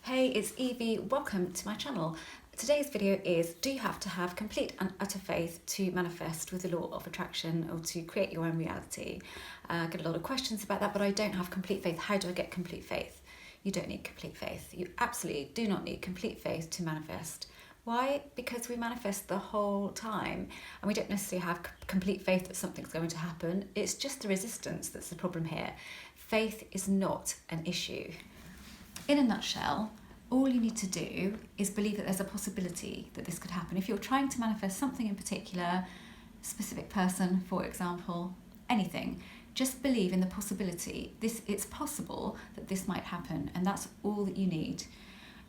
Hey, it's Evie. Welcome to my channel. Today's video is, do you have to have complete and utter faith to manifest with the law of attraction or to create your own reality? I get a lot of questions about that, but I don't have complete faith. How do I get complete faith? You don't need complete faith. You absolutely do not need complete faith to manifest. Why? Because we manifest the whole time and we don't necessarily have complete faith that something's going to happen. It's just the resistance that's the problem here. Faith is not an issue. In a nutshell, all you need to do is believe that there's a possibility that this could happen. If you're trying to manifest something in particular, specific person, for example, anything, just believe in the possibility. It's possible that this might happen, and that's all that you need.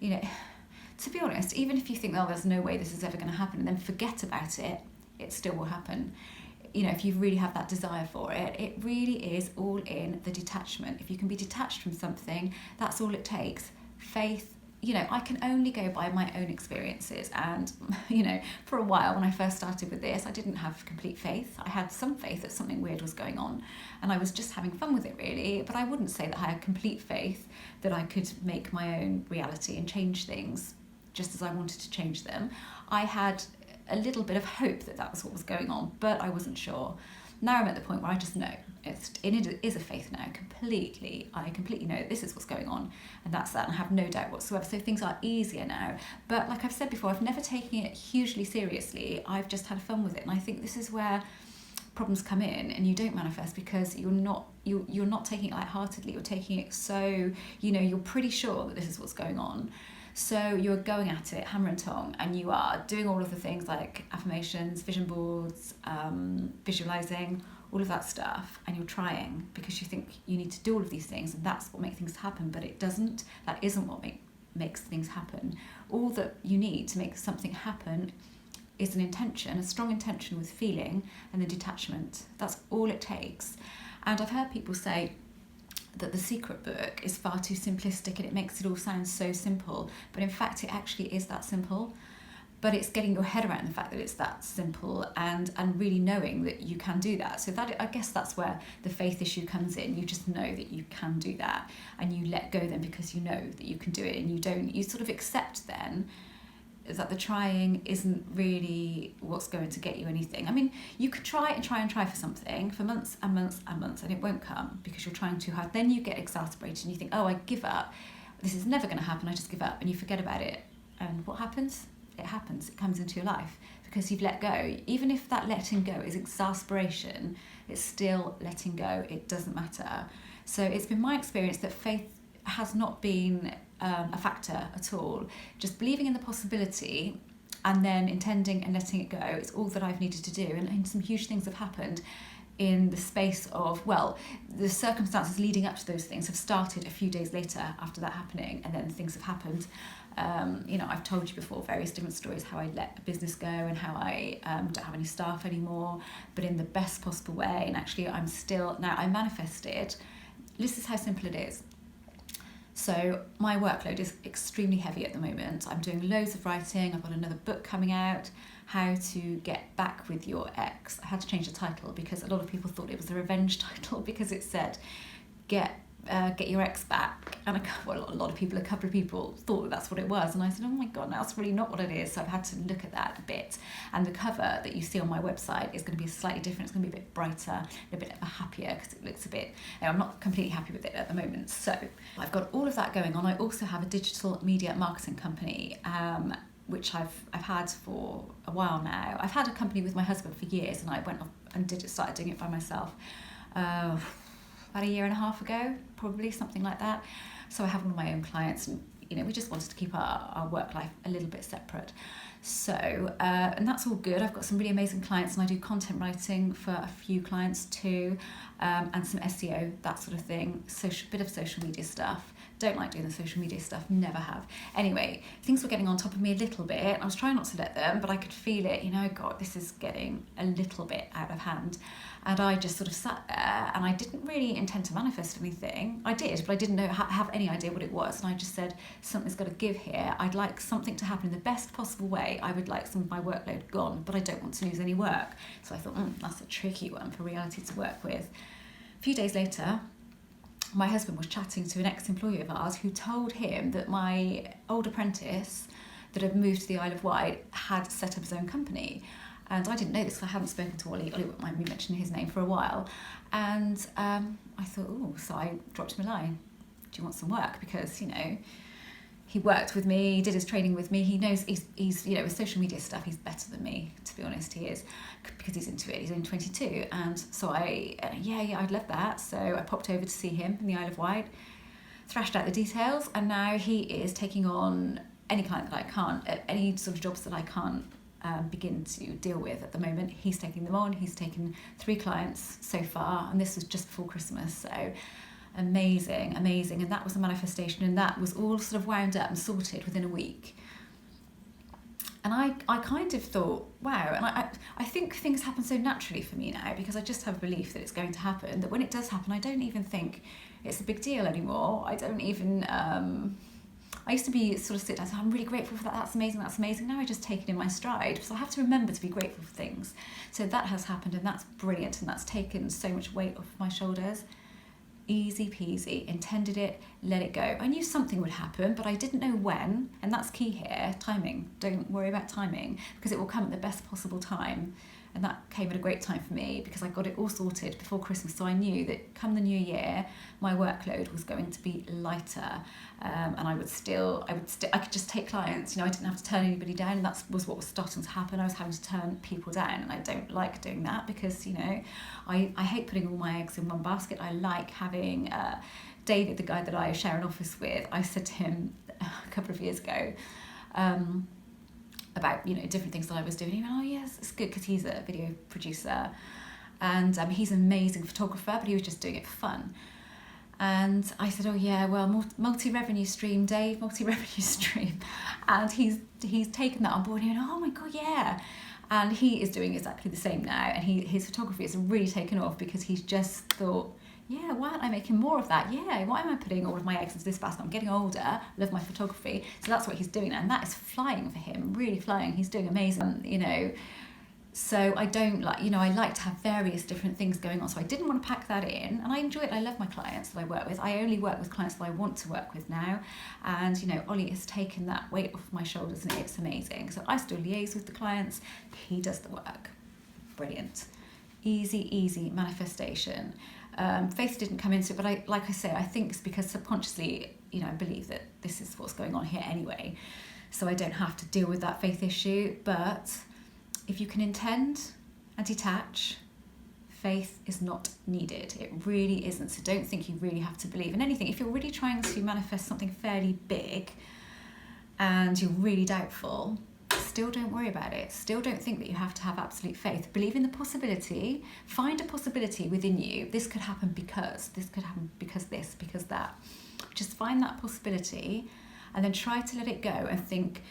You know, to be honest, even if you think, oh, there's no way this is ever going to happen, and then forget about it, it still will happen. You know, if you really have that desire for it, it really is all in the detachment. If you can be detached from something, that's all it takes. Faith, you know, I can only go by my own experiences. And, you know, for a while when I first started with this, I didn't have complete faith. I had some faith that something weird was going on and I was just having fun with it really. But I wouldn't say that I had complete faith that I could make my own reality and change things just as I wanted to change them. I had a little bit of hope that that was what was going on, but I wasn't sure. Now I'm at the point where I just know it is a faith now, completely. I completely know this is what's going on, and that's that, and I have no doubt whatsoever. So things are easier now. But like I've said before, I've never taken it hugely seriously. I've just had fun with it, and I think this is where problems come in, and you don't manifest because you're not taking it lightheartedly. You're taking it so, you know, you're pretty sure that this is what's going on. So you're going at it hammer and tong, and you are doing all of the things like affirmations, vision boards, visualizing, all of that stuff, and you're trying because you think you need to do all of these things and that's what makes things happen, but it doesn't. That isn't what makes things happen. All that you need to make something happen is an intention, a strong intention with feeling and the detachment. That's all it takes. And I've heard people say that the secret book is far too simplistic and it makes it all sound so simple, but in fact it actually is that simple. But it's getting your head around the fact that it's that simple and really knowing that you can do that. So that, I guess that's where the faith issue comes in. You just know that you can do that and you let go then because you know that you can do it, and you sort of accept then that the trying isn't really what's going to get you anything. I mean, you could try for something for months and months and months and it won't come because you're trying too hard. Then you get exasperated and you think, oh, I give up. This is never going to happen. I just give up, and you forget about it. And what happens? It happens. It comes into your life because you've let go. Even if that letting go is exasperation, it's still letting go. It doesn't matter. So it's been my experience that faith has not been a factor at all. Just believing in the possibility and then intending and letting it go is all that I've needed to do. And some huge things have happened in the space of, well, the circumstances leading up to those things have started a few days later after that happening, and then things have happened. You know, I've told you before various different stories how I let a business go and how I don't have any staff anymore, but in the best possible way. And actually I manifested. This is how simple it is. So my workload is extremely heavy at the moment. I'm doing loads of writing. I've got another book coming out, How to Get Back with Your Ex. I had to change the title because a lot of people thought it was a revenge title because it said get your ex back, and a couple of people thought that that's what it was, and I said, oh my god, no, that's really not what it is. So I've had to look at that a bit, and the cover that you see on my website is going to be slightly different. It's going to be a bit brighter, a bit of a happier, because it looks a bit, I'm not completely happy with it at the moment. So I've got all of that going on. I also have a digital media marketing company, which I've had for a while now. I've had a company with my husband for years, and I went off and started doing it by myself about a year and a half ago, probably, something like that. So I have one of my own clients, and you know, we just wanted to keep our work life a little bit separate. So and that's all good. I've got some really amazing clients, and I do content writing for a few clients too, and some SEO, that sort of thing, bit of social media stuff. Don't like doing the social media stuff, never have. Anyway, things were getting on top of me a little bit. I was trying not to let them, but I could feel it, you know, God, this is getting a little bit out of hand. And I just sort of sat there, and I didn't really intend to manifest anything. I did, but I didn't have any idea what it was. And I just said, something's got to give here. I'd like something to happen in the best possible way. I would like some of my workload gone, but I don't want to lose any work. So I thought, that's a tricky one for reality to work with. A few days later, my husband was chatting to an ex-employee of ours who told him that my old apprentice that had moved to the Isle of Wight had set up his own company. And I didn't know this because I hadn't spoken to Ollie. Ollie wouldn't mind me mentioning his name for a while. And I thought, so I dropped him a line. Do you want some work? Because, he worked with me, did his training with me. He knows he's with social media stuff, he's better than me, to be honest, he is, because he's into it. He's only 22. And so I'd love that. So I popped over to see him in the Isle of Wight, thrashed out the details, and now he is taking on any client that I can't, any sort of jobs that I can't begin to deal with at the moment. He's taking them on. He's taken 3 clients so far, and this was just before Christmas. So amazing. And that was a manifestation, and that was all sort of wound up and sorted within a week. And I kind of thought, wow, and I think things happen so naturally for me now, because I just have a belief that it's going to happen, that when it does happen, I don't even think it's a big deal anymore. I don't even, I used to be sort of sit down and say, I'm really grateful for that, that's amazing. Now I just take it in my stride, because I have to remember to be grateful for things. So that has happened, and that's brilliant, and that's taken so much weight off my shoulders. Easy peasy, intended it, let it go. I knew something would happen, but I didn't know when, and that's key here, timing. Don't worry about timing, because it will come at the best possible time. And that came at a great time for me, because I got it all sorted before Christmas. So I knew that come the new year, my workload was going to be lighter, and I could just take clients. I didn't have to turn anybody down, and that was what was starting to happen. I was having to turn people down, and I don't like doing that, because I hate putting all my eggs in one basket. I like having David, the guy that I share an office with. I said to him a couple of years ago, about different things that I was doing. He went, oh yes, it's good, because he's a video producer, and he's an amazing photographer, but he was just doing it for fun. And I said, oh yeah, well, multi-revenue stream, Dave, multi-revenue stream. And he's taken that on board. He went, oh my god, yeah. And he is doing exactly the same now, and his photography has really taken off, because he's just thought, yeah, why aren't I making more of that? Yeah, why am I putting all of my eggs into this basket? I'm getting older, love my photography. So that's what he's doing now, and that is flying for him, really flying. He's doing amazing, So I don't I like to have various different things going on. So I didn't want to pack that in, and I enjoy it. I love my clients that I work with. I only work with clients that I want to work with now. And, Ollie has taken that weight off my shoulders, and it's amazing. So I still liaise with the clients. He does the work. Brilliant. Easy manifestation. Faith didn't come into it, but I think it's because subconsciously, I believe that this is what's going on here anyway. So I don't have to deal with that faith issue. But if you can intend and detach, faith is not needed. It really isn't. So don't think you really have to believe in anything. If you're really trying to manifest something fairly big and you're really doubtful, still don't worry about it. Still don't think that you have to have absolute faith. Believe in the possibility. Find a possibility within you. This could happen because that. Just find that possibility, and then try to let it go and think,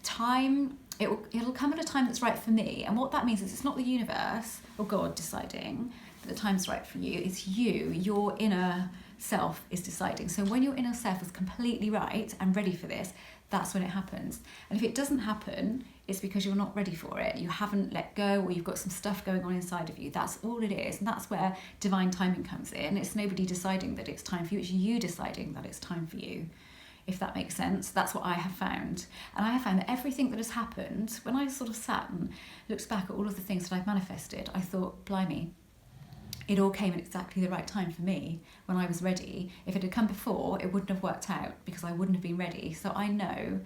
time, it'll come at a time that's right for me. And what that means is it's not the universe or God deciding that the time's right for you. It's you, your inner self is deciding. So when your inner self is completely right and ready for this, that's when it happens. And if it doesn't happen, it's because you're not ready for it. You haven't let go, or you've got some stuff going on inside of you. That's all it is. And that's where divine timing comes in. It's nobody deciding that it's time for you. It's you deciding that it's time for you, if that makes sense. That's what I have found. And I have found that everything that has happened, when I sort of sat and looked back at all of the things that I've manifested, I thought, blimey, it all came at exactly the right time for me, when I was ready. If it had come before, it wouldn't have worked out, because I wouldn't have been ready. So I know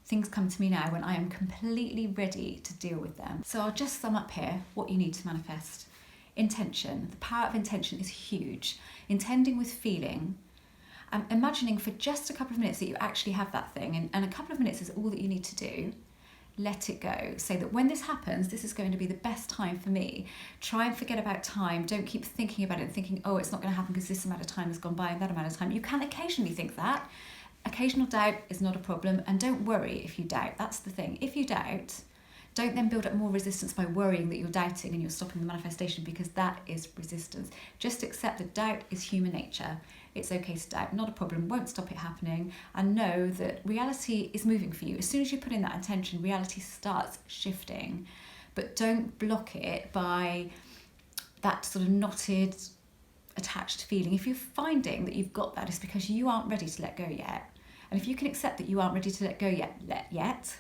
things come to me now when I am completely ready to deal with them. So I'll just sum up here what you need to manifest. Intention. The power of intention is huge. Intending with feeling. Imagining for just a couple of minutes that you actually have that thing, and a couple of minutes is all that you need to do. Let it go. Say that when this happens, this is going to be the best time for me. Try and forget about time. Don't keep thinking about it and thinking, oh, it's not going to happen because this amount of time has gone by and that amount of time. You can occasionally think that. Occasional doubt is not a problem, and don't worry if you doubt. That's the thing. If you doubt, don't then build up more resistance by worrying that you're doubting and you're stopping the manifestation, because that is resistance. Just accept that doubt is human nature. It's okay to doubt, not a problem, won't stop it happening, and know that reality is moving for you. As soon as you put in that intention, reality starts shifting. But don't block it by that sort of knotted attached feeling, if you're finding that you've got that, it's because you aren't ready to let go yet. And if you can accept that you aren't ready to let go yet,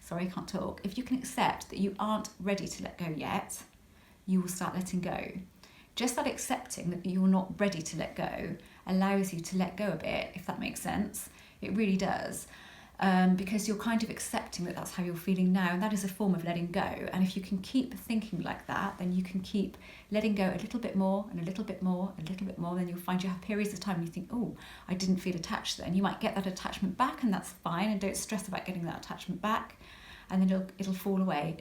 sorry, I can't talk. If you can accept that you aren't ready to let go yet, you will start letting go. Just that accepting that you're not ready to let go allows you to let go a bit, if that makes sense. It really does. Because you're kind of accepting that that's how you're feeling now, and that is a form of letting go. And if you can keep thinking like that, then you can keep letting go a little bit more and a little bit more, a little bit more. Then you'll find you have periods of time you think, oh, I didn't feel attached then. You might get that attachment back, and that's fine, and don't stress about getting that attachment back. And then it'll fall away,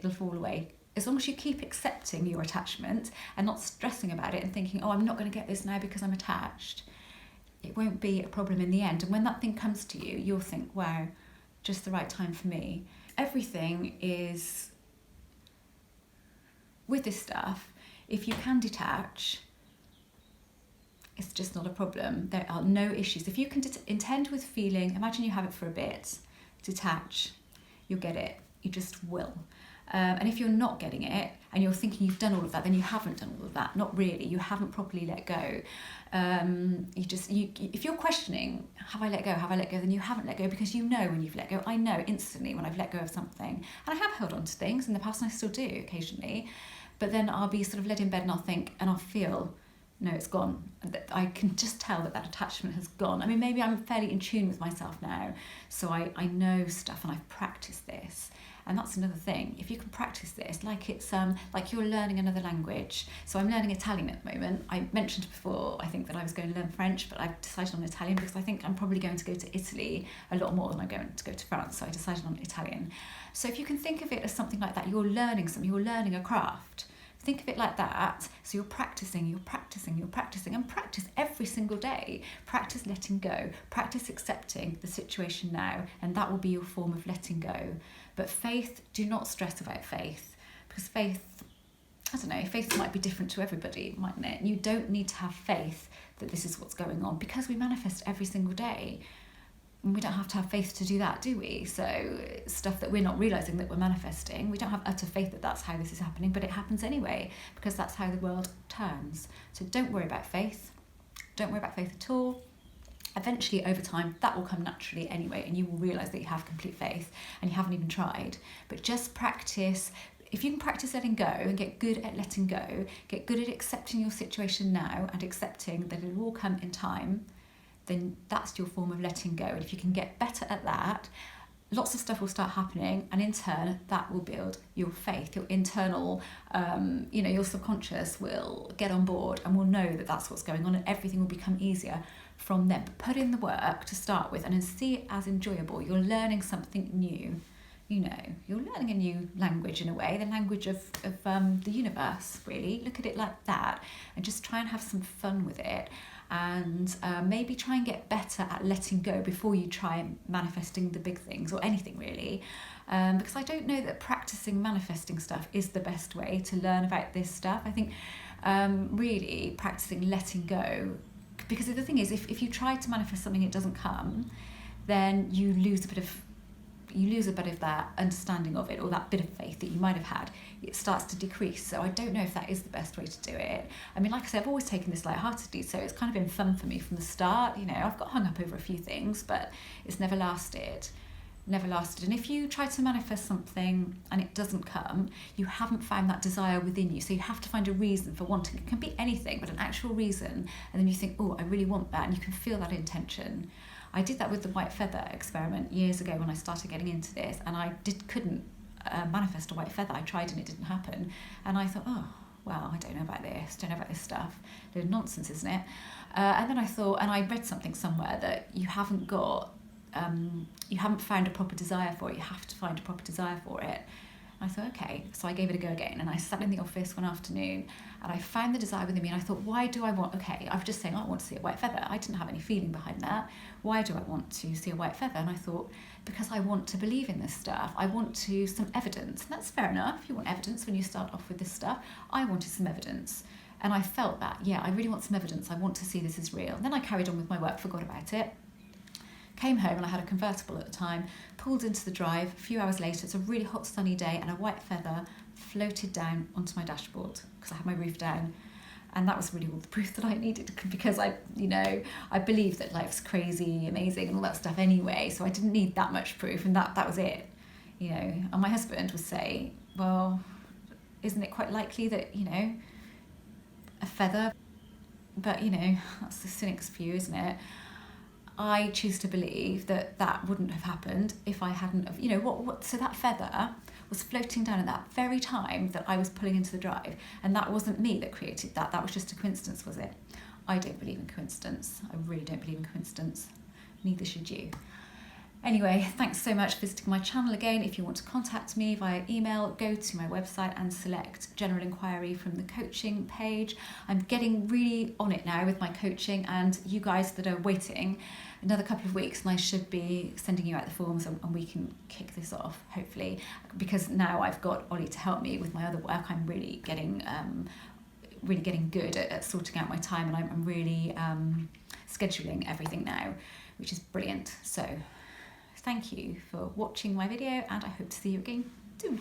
As long as you keep accepting your attachment and not stressing about it and thinking, oh, I'm not going to get this now because I'm attached, it won't be a problem in the end. And when that thing comes to you, you'll think, wow, just the right time for me. Everything is, with this stuff, if you can detach, it's just not a problem. There are no issues. If you can intend with feeling, imagine you have it for a bit, detach, you'll get it. You just will. And if you're not getting it and you're thinking you've done all of that, then you haven't done all of that. Not really. You haven't properly let go. If you're questioning, have I let go, then you haven't let go, because you know when you've let go. I know instantly when I've let go of something. And I have held on to things in the past, and I still do occasionally. But then I'll be sort of led in bed and I'll think, and I'll feel, no, it's gone. I can just tell that attachment has gone. I mean, maybe I'm fairly in tune with myself now, so I know stuff and I've practiced this. And that's another thing. If you can practice this, like it's like you're learning another language. So I'm learning Italian at the moment. I mentioned before, I think, that I was going to learn French, but I've decided on Italian because I think I'm probably going to go to Italy a lot more than I'm going to go to France. So I decided on Italian. So if you can think of it as something like that, you're learning something, you're learning a craft. Think of it like that. So you're practicing, and practice every single day. Practice letting go, practice accepting the situation now, and that will be your form of letting go. But faith, do not stress about faith, because faith, I don't know, faith might be different to everybody, mightn't it? You don't need to have faith that this is what's going on, because we manifest every single day. And we don't have to have faith to do that, do we? So stuff that we're not realising that we're manifesting, we don't have utter faith that that's how this is happening, but it happens anyway, because that's how the world turns. So don't worry about faith. Don't worry about faith at all. Eventually, over time, that will come naturally anyway, and you will realise that you have complete faith and you haven't even tried. But just practice. If you can practice letting go and get good at letting go, get good at accepting your situation now and accepting that it will all come in time, then that's your form of letting go. And if you can get better at that, lots of stuff will start happening, and in turn that will build your faith, your internal, your subconscious will get on board and will know that that's what's going on, and everything will become easier from them. But put in the work to start with and see it as enjoyable. You're learning something new. You're learning a new language in a way, the language of the universe, really. Look at it like that and just try and have some fun with it. And maybe try and get better at letting go before you try manifesting the big things, or anything really, because I don't know that practicing manifesting stuff is the best way to learn about this stuff. I think really practicing letting go, because the thing is, if you try to manifest something, it doesn't come, then you lose a bit of that understanding of it, or that bit of faith that you might have had. It starts to decrease. So I don't know if that is the best way to do it. I mean, like I said, I've always taken this lightheartedly, so it's kind of been fun for me from the start. I've got hung up over a few things, but it's never lasted. And if you try to manifest something and it doesn't come, you haven't found that desire within you. So you have to find a reason for wanting. It can be anything, but an actual reason. And then you think, oh, I really want that. And you can feel that intention. I did that with the white feather experiment years ago when I started getting into this, and I couldn't manifest a white feather. I tried and it didn't happen. And I thought, oh, well, I don't know about this stuff. It's nonsense, isn't it? And then I thought, and I read something somewhere that you haven't found a proper desire for it. You have to find a proper desire for it. I thought, okay, so I gave it a go again, and I sat in the office one afternoon and I found the desire within me, and I thought, why do I want, okay, I was just saying, I want to see a white feather. I didn't have any feeling behind that. Why do I want to see a white feather? And I thought, because I want to believe in this stuff. I want some evidence. And that's fair enough. You want evidence when you start off with this stuff. I wanted some evidence. And I felt that, yeah, I really want some evidence. I want to see this is real. And then I carried on with my work, forgot about it. Came home, and I had a convertible at the time, pulled into the drive. A few hours later, it's a really hot sunny day, and a white feather floated down onto my dashboard because I had my roof down. And that was really all the proof that I needed, because I believe that life's crazy, amazing and all that stuff anyway. So I didn't need that much proof, and that was it, And my husband would say, well, isn't it quite likely that, a feather, but that's the cynic's view, isn't it? I choose to believe that wouldn't have happened if I hadn't have, so that feather was floating down at that very time that I was pulling into the drive, and that wasn't me that created that. That was just a coincidence, was it? I don't believe in coincidence. I really don't believe in coincidence. Neither should you. Anyway, thanks so much for visiting my channel again. If you want to contact me via email, go to my website and select General Inquiry from the coaching page. I'm getting really on it now with my coaching, and you guys that are waiting another couple of weeks and I should be sending you out the forms, and we can kick this off, hopefully, because now I've got Ollie to help me with my other work. I'm really getting good at sorting out my time, and I'm really scheduling everything now, which is brilliant. So thank you for watching my video, and I hope to see you again soon.